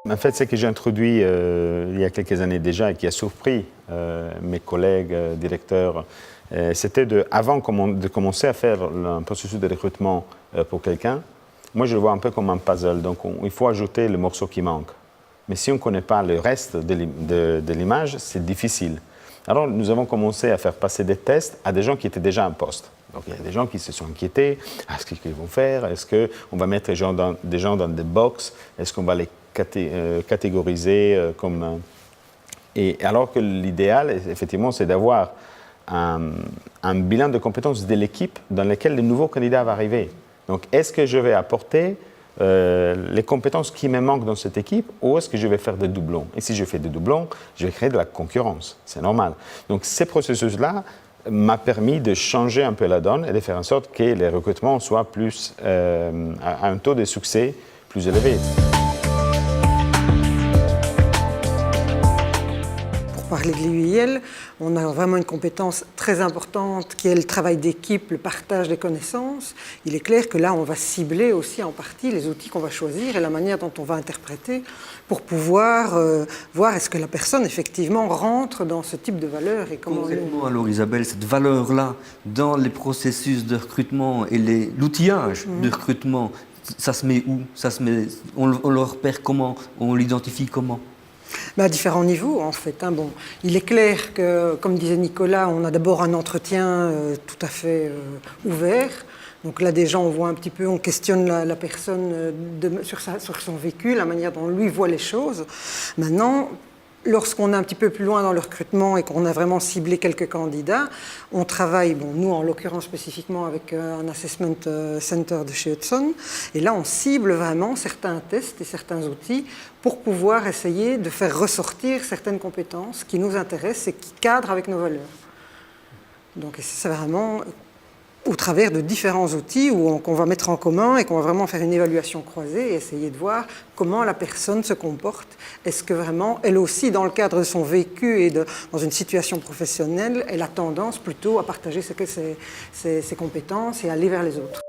En fait, ce que j'ai introduit il y a quelques années déjà et qui a surpris mes collègues directeurs, c'était avant de commencer à faire un processus de recrutement pour quelqu'un, moi je le vois un peu comme un puzzle. Donc il faut ajouter le morceau qui manque. Mais si on ne connaît pas le reste de l'image, c'est difficile. Alors nous avons commencé à faire passer des tests à des gens qui étaient déjà en poste. Donc il y a des gens qui se sont inquiétés. Qu'est-ce qu'ils vont faire? Est-ce qu'on va mettre des gens dans des box? Est-ce qu'on va les catégoriser comme... Et alors que l'idéal, effectivement, c'est d'avoir un bilan de compétences de l'équipe dans lequel le nouveau candidat va arriver. Donc, est-ce que je vais apporter les compétences qui me manquent dans cette équipe ou est-ce que je vais faire des doublons? Et si je fais des doublons, je vais créer de la concurrence. C'est normal. Donc, ces processus-là m'a permis de changer un peu la donne et de faire en sorte que les recrutements soient plus, à un taux de succès plus élevé. Pour parler de l'UIL, on a vraiment une compétence très importante qui est le travail d'équipe, le partage des connaissances. Il est clair que là, on va cibler aussi en partie les outils qu'on va choisir et la manière dont on va interpréter pour pouvoir voir est-ce que la personne effectivement rentre dans ce type de valeur et comment... Concrètement, alors Isabelle, cette valeur-là dans les processus de recrutement et l'outillage de recrutement, ça se met où? On le repère comment? On l'identifie comment? À différents niveaux, en fait. Bon, il est clair que, comme disait Nicolas, on a d'abord un entretien tout à fait ouvert. Donc là, déjà, on voit un petit peu, on questionne la personne sur son vécu, la manière dont lui voit les choses. Maintenant, lorsqu'on est un petit peu plus loin dans le recrutement et qu'on a vraiment ciblé quelques candidats, on travaille, nous en l'occurrence spécifiquement avec un assessment center de chez Hudson, et là on cible vraiment certains tests et certains outils pour pouvoir essayer de faire ressortir certaines compétences qui nous intéressent et qui cadrent avec nos valeurs. Donc c'est vraiment au travers de différents outils qu'on va mettre en commun et qu'on va vraiment faire une évaluation croisée et essayer de voir comment la personne se comporte. Est-ce que vraiment, elle aussi, dans le cadre de son vécu et dans une situation professionnelle, elle a tendance plutôt à partager ses compétences et à aller vers les autres.